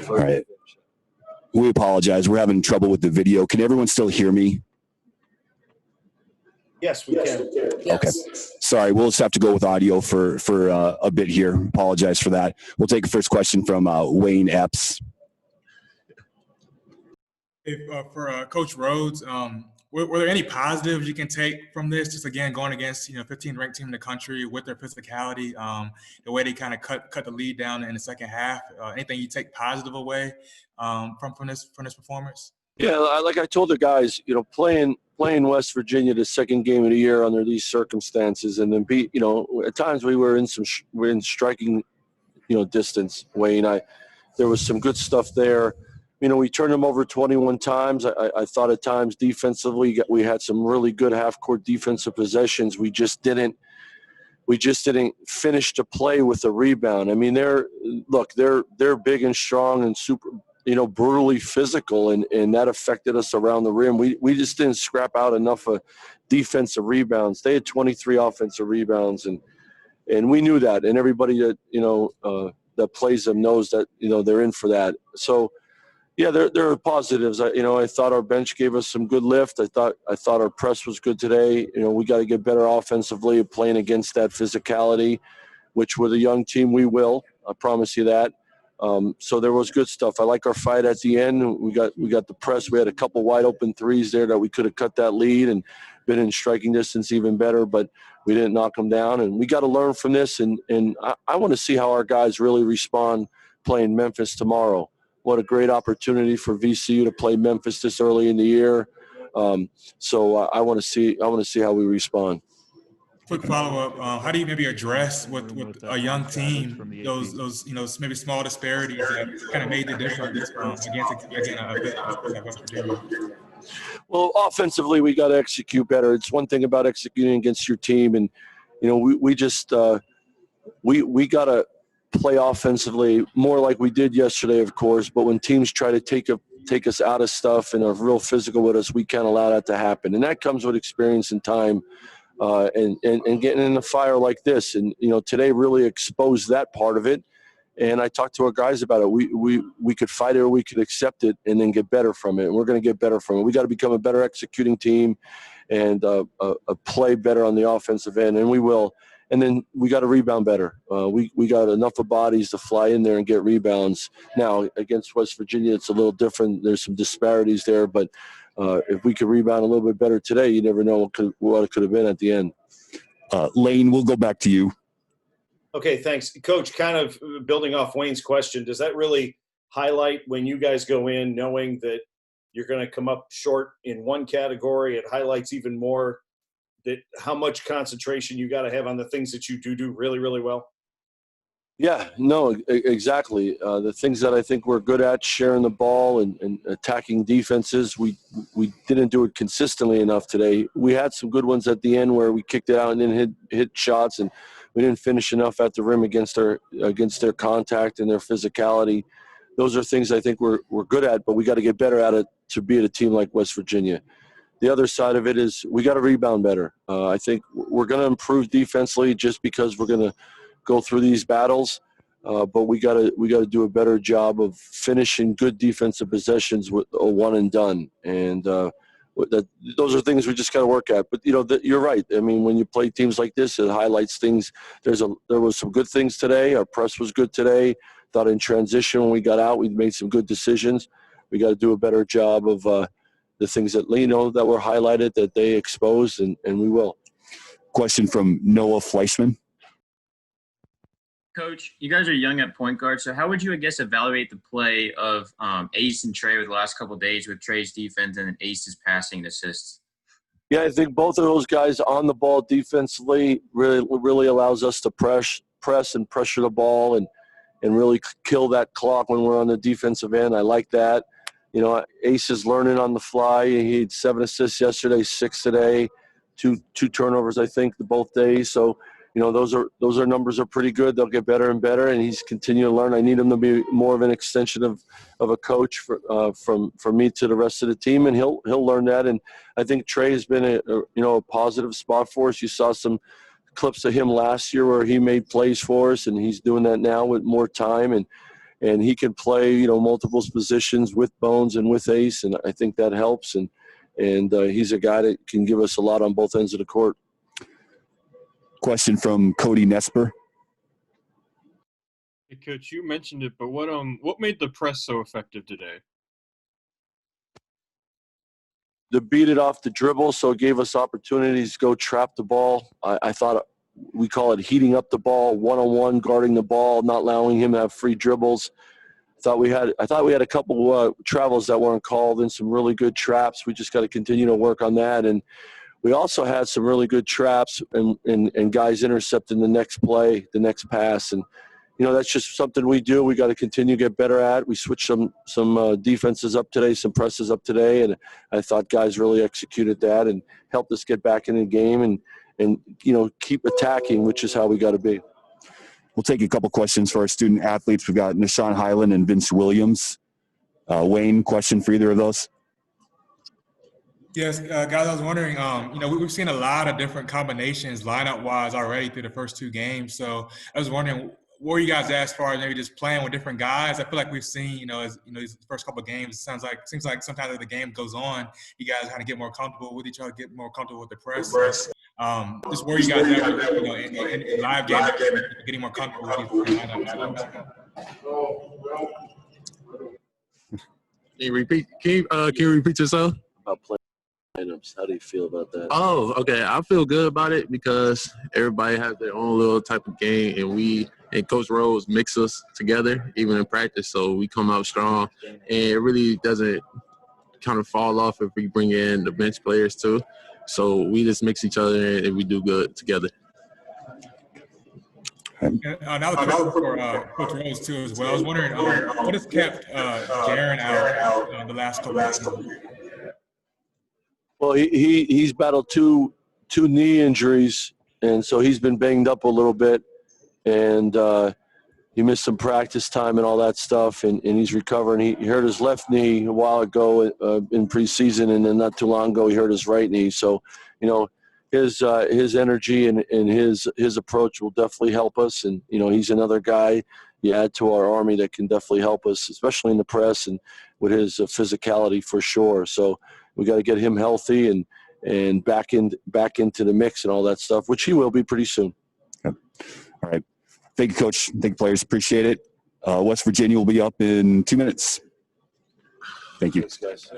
All right. We apologize. We're having trouble with the video. Can everyone still hear me? Yes, we can. Yes. Okay. Sorry, we'll just have to go with audio for a bit here. Apologize for that. We'll take a first question from Wayne Epps. For Coach Rhodes, were there any positives you can take from this? Just again, going against 15th ranked team in the country with their physicality, the way they kind of cut the lead down in the second half. Anything you take positive away from this performance? Yeah, like I told the guys, playing West Virginia the second game of the year under these circumstances, and then at times we were in striking, distance. Wayne, there was some good stuff there. We turned them over 21 times. I thought at times defensively we had some really good half-court defensive possessions. We just didn't finish the play with a rebound. I mean, they're big and strong and super, brutally physical, and that affected us around the rim. We just didn't scrap out enough defensive rebounds. They had 23 offensive rebounds, and we knew that. And everybody that that plays them knows that they're in for that. So. Yeah, there are positives. I thought our bench gave us some good lift. I thought our press was good today. We got to get better offensively playing against that physicality, which with a young team we will. I promise you that. So there was good stuff. I like our fight at the end. We got the press. We had a couple wide open threes there that we could have cut that lead and been in striking distance even better, but we didn't knock them down. And we got to learn from this. And I want to see how our guys really respond playing Memphis tomorrow. What a great opportunity for VCU to play Memphis this early in the year. So I want to see how we respond. Quick follow-up: how do you maybe address with a young team those maybe small disparities that kind of made the difference against West Virginia? Well, offensively, we got to execute better. It's one thing about executing against your team, and we just we got to play offensively more like we did yesterday, of course, but when teams try to take us out of stuff and are real physical with us, we can't allow that to happen. And that comes with experience and time and getting in a fire like this. And, today really exposed that part of it. And I talked to our guys about it. We could fight it or we could accept it and then get better from it. And we're going to get better from it. We got to become a better executing team and play better on the offensive end, and we will. And then we got to rebound better. We got enough of bodies to fly in there and get rebounds. Now, against West Virginia, it's a little different. There's some disparities there. But if we could rebound a little bit better today, you never know what it could have been at the end. Lane, we'll go back to you. Okay, thanks. Coach, kind of building off Wayne's question, does that really highlight when you guys go in knowing that you're going to come up short in one category? It highlights even more that how much concentration you got to have on the things that you do really, really well? Yeah, no, exactly. The things that I think we're good at, sharing the ball and attacking defenses, we didn't do it consistently enough today. We had some good ones at the end where we kicked it out and then hit shots, and we didn't finish enough at the rim against their contact and their physicality. Those are things I think we're good at, but we got to get better at it to beat a team like West Virginia. The other side of it is we got to rebound better. I think we're going to improve defensively just because we're going to go through these battles, but we got to do a better job of finishing good defensive possessions with a one and done. And those are things we just got to work at. But you're right. I mean, when you play teams like this, it highlights things. There was some good things today. Our press was good today. Thought in transition when we got out, we made some good decisions. We got to do a better job of the things that that were highlighted, that they exposed, and we will. Question from Noah Fleischman. Coach, you guys are young at point guard, so how would you, evaluate the play of Ace and Trey with the last couple of days with Trey's defense and then Ace's passing and assists? Yeah, I think both of those guys on the ball defensively really allows us to press and pressure the ball and really kill that clock when we're on the defensive end. I like that. Ace is learning on the fly. He had 7 assists yesterday, 6 today, two turnovers, I think, both days. So, those are numbers are pretty good. They'll get better and better, and he's continuing to learn. I need him to be more of an extension of a coach from me to the rest of the team, and he'll learn that. And I think Trey has been a positive spot for us. You saw some clips of him last year where he made plays for us, and he's doing that now with more time. And and he can play, multiple positions with Bones and with Ace, and I think that helps. And he's a guy that can give us a lot on both ends of the court. Question from Cody Nesper. Hey, Coach, you mentioned it, but what made the press so effective today? To beat it off the dribble, so it gave us opportunities to go trap the ball. I thought we call it heating up the ball, one-on-one, guarding the ball, not allowing him to have free dribbles. I thought we had a couple travels that weren't called and some really good traps. We just got to continue to work on that. And we also had some really good traps and guys intercepting the next play, the next pass. And, that's just something we do. We got to continue to get better at. We switched some defenses up today, some presses up today, and I thought guys really executed that and helped us get back in the game and keep attacking, which is how we got to be. We'll take a couple questions for our student athletes. We've got Nishan Highland and Vince Williams. Wayne, question for either of those? Yes, guys, I was wondering, we've seen a lot of different combinations lineup-wise already through the first two games. So I was wondering, what were you guys as far as maybe just playing with different guys? I feel like we've seen, these first couple of games, seems like sometimes as the game goes on, you guys kind of get more comfortable with each other, get more comfortable with the press. Just where you guys at, in live games, getting more comfortable with these lineups. Can you repeat yourself? About playing lineups, how do you feel about that? Oh, okay. I feel good about it because everybody has their own little type of game, and Coach Rose mix us together, even in practice, so we come out strong. And it really doesn't kind of fall off if we bring in the bench players too. So we just mix each other in and we do good together. Now for Coach Rose too as well. I was wondering, what has kept Jaron out the last couple of games? Well, he's battled two knee injuries, and so he's been banged up a little bit, and he missed some practice time and all that stuff, and he's recovering. He hurt his left knee a while ago in preseason, and then not too long ago he hurt his right knee. So, his energy and his approach will definitely help us, and he's another guy you add to our army that can definitely help us, especially in the press and with his physicality for sure. So we got to get him healthy and back into the mix and all that stuff, which he will be pretty soon. All right. Thank you, Coach. Thank you, players. Appreciate it. West Virginia will be up in 2 minutes. Thank you. Thanks, guys.